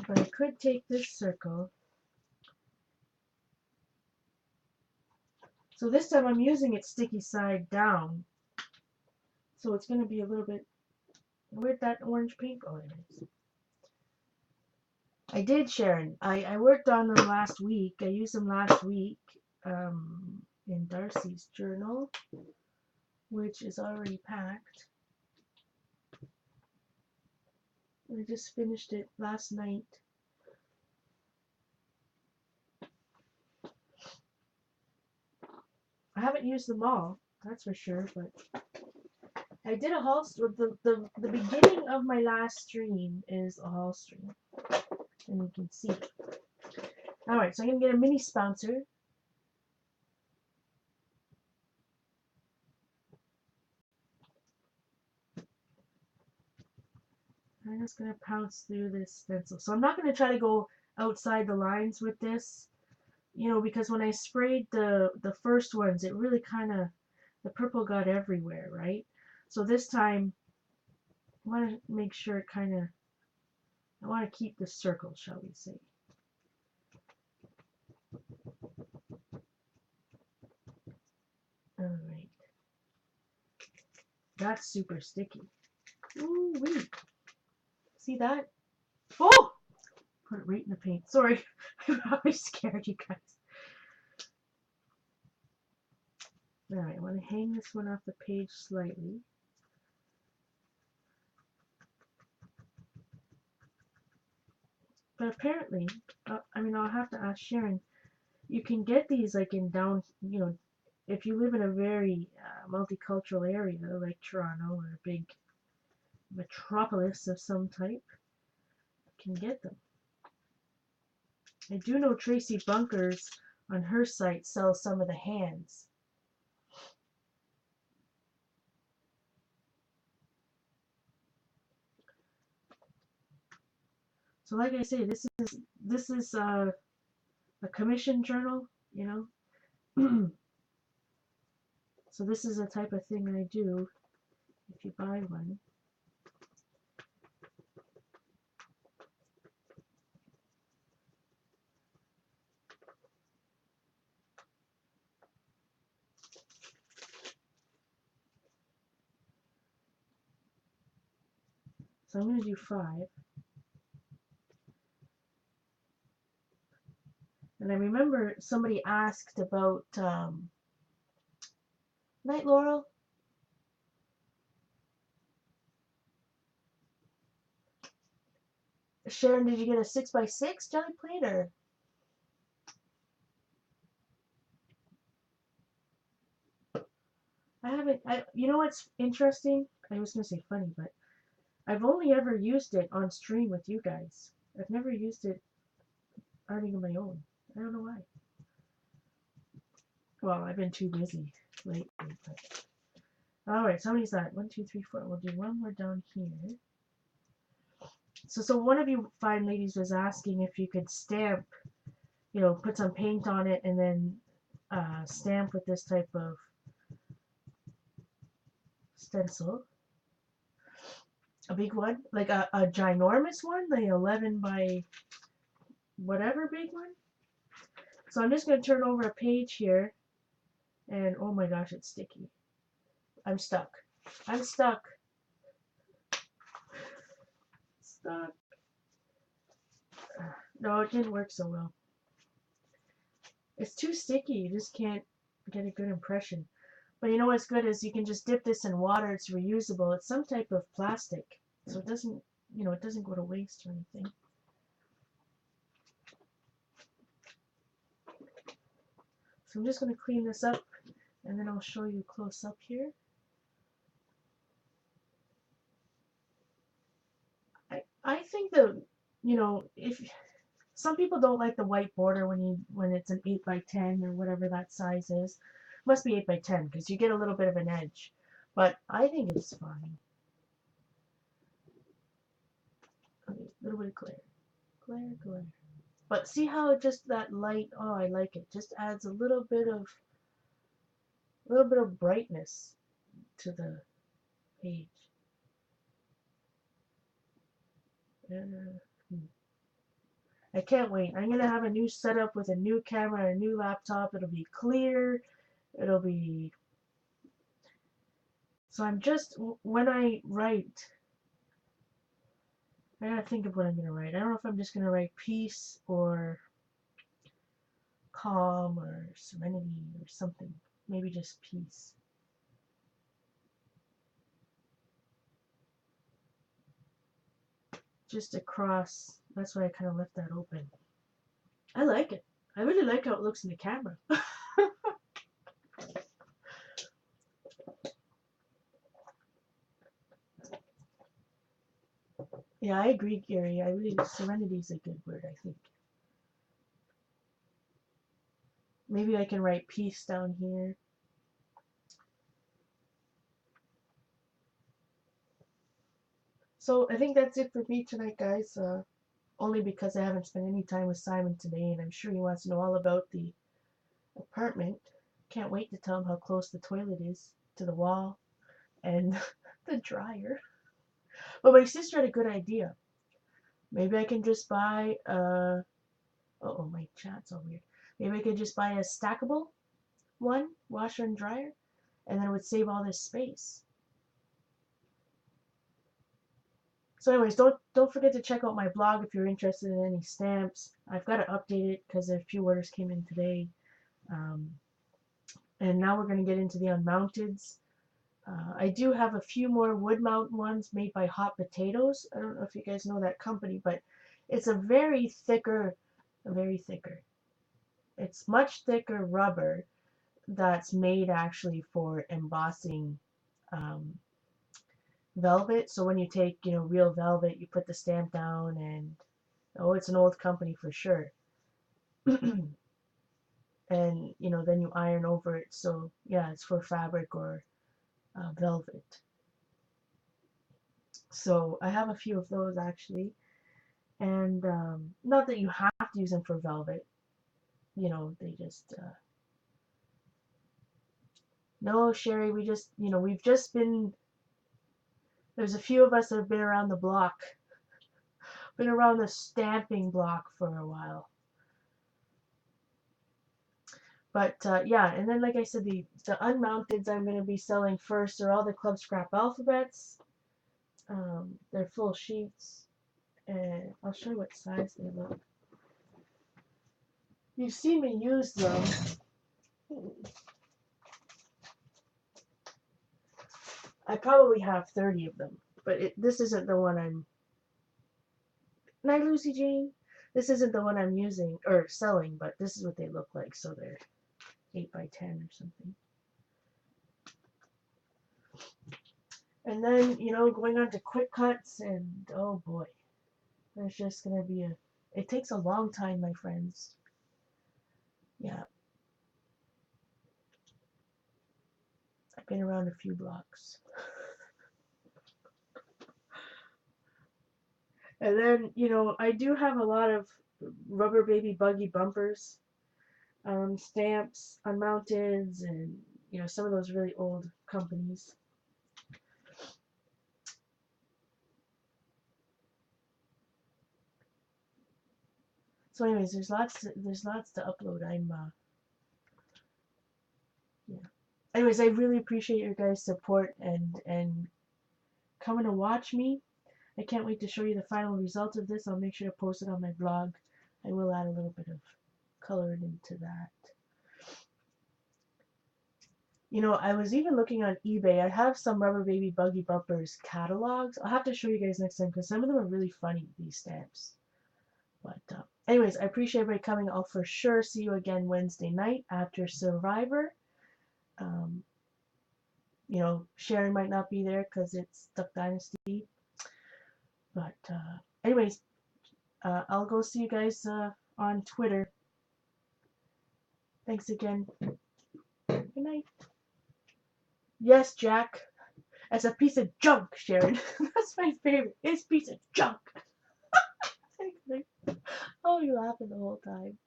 But I could take this circle. So this time I'm using it sticky side down. So it's going to be a little bit, where'd that orange pink? Oh, it is. I did, Sharon. I worked on them last week. I used them last week in Darcy's journal, which is already packed. I just finished it last night. I haven't used them all, that's for sure, but I did a haul. The beginning of my last stream is a haul stream, and you can see. All right, so I'm gonna get a mini sponsor. I'm just gonna pounce through this stencil. So I'm not gonna try to go outside the lines with this, you know, because when I sprayed the first ones, it really kind of, the purple got everywhere, right? So this time, I want to make sure it kind of, I want to keep the circle, shall we say. All right. That's super sticky. Ooh wee. See that? Oh! Put it right in the paint. Sorry. I probably scared you guys. Alright, I want to hang this one off the page slightly. But apparently, I mean, I'll have to ask Sharon, you can get these like in down, you know, if you live in a very multicultural area like Toronto or a big metropolis of some type, you can get them. I do know Tracy Bunkers on her site sells some of the hands. So like I say, this is a commission journal, you know. So this is the type of thing I do if you buy one. So I'm going to do 5. And I remember somebody asked about Night Laurel. Sharon, did you get a 6x6 jelly plate or? I haven't. You know what's interesting? I was going to say funny, but I've only ever used it on stream with you guys. I've never used it arting on my own. I don't know why. Well, I've been too busy lately. But... All right, so how many is that? 1, 2, 3, 4. We'll do one more down here. So one of you fine ladies was asking if you could stamp, you know, put some paint on it and then stamp with this type of stencil. A big one, like a ginormous one, like 11 by whatever big one. So I'm just going to turn over a page here, and oh my gosh, it's sticky. I'm stuck. I'm stuck. Stuck. No, it didn't work so well. It's too sticky. You just can't get a good impression. But you know what's good is you can just dip this in water. It's reusable. It's some type of plastic, so it doesn't you know, it doesn't go to waste or anything. So I'm just going to clean this up and then I'll show you close up here. I think that, you know, if some people don't like the white border when it's an 8 by 10 or whatever that size is. Must be 8 by 10 because you get a little bit of an edge. But I think it's fine. Okay, a little bit of glare. Glare, glare. But see how just that light, oh, I like it. Just adds a little bit of brightness to the page. I can't wait. I'm gonna have a new setup with a new camera, a new laptop. It'll be clear. It'll be. So I'm just, when I write, I gotta think of what I'm gonna write. I don't know if I'm just gonna write peace or calm or serenity or something. Maybe just peace. Just across. That's why I kind of left that open. I like it. I really like how it looks in the camera. Yeah, I agree, Gary. Serenity is a good word, I think. Maybe I can write peace down here. So I think that's it for me tonight, guys. Only because I haven't spent any time with Simon today, and I'm sure he wants to know all about the apartment. Can't wait to tell him how close the toilet is to the wall and the dryer. But my sister had a good idea. Maybe I can just buy oh, my chat's all weird. Maybe I could just buy a stackable one, washer and dryer, and then it would save all this space. So anyways, don't forget to check out my blog if you're interested in any stamps. I've got to update it because a few orders came in today. And now we're going to get into the unmounteds. I do have a few more wood mount ones made by Hot Potatoes. I don't know if you guys know that company, but it's a very thicker. It's much thicker rubber that's made actually for embossing velvet. So when you take, you know, real velvet, you put the stamp down and, oh, it's an old company for sure. And, you know, then you iron over it. So yeah, it's for fabric or velvet. So I have a few of those actually. And not that you have to use them for velvet. You know, they just... No, Sherry, we just, you know, we've just been... There's a few of us that have been around the block. Been around the stamping block for a while. But yeah, and then like I said, the unmounteds I'm going to be selling first are all the Club Scrap alphabets. They're full sheets. And I'll show you what size they look. You've seen me use them. I probably have 30 of them, but this isn't the one I'm... Night, Lucy Jane. This isn't the one I'm using or selling, but this is what they look like. So they're 8 by 10 or something. And then, you know, going on to quick cuts, and oh boy, there's just gonna be it takes a long time, my friends. Yeah. I've been around a few blocks. And then, you know, I do have a lot of rubber baby buggy bumpers, stamps, unmounteds, and, you know, some of those really old companies. So anyways, there's lots to upload. Yeah. Anyways, I really appreciate your guys' support and coming to watch me. I can't wait to show you the final result of this. I'll make sure to post it on my blog. I will add a little bit of color into that. You know, I was even looking on eBay. I have some Rubber Baby Buggy Bumpers catalogs. I'll have to show you guys next time because some of them are really funny, these stamps. But anyways, I appreciate everybody coming. I'll for sure see you again Wednesday night after Survivor. Um, you know, Sharon might not be there because it's Duck Dynasty. But anyways, I'll go see you guys on Twitter. Thanks again. Good night. Yes, Jack. As a piece of junk, Sharon. That's my favorite. It's a piece of junk. I'll be laughing the whole time.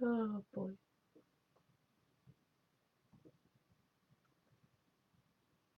Oh boy.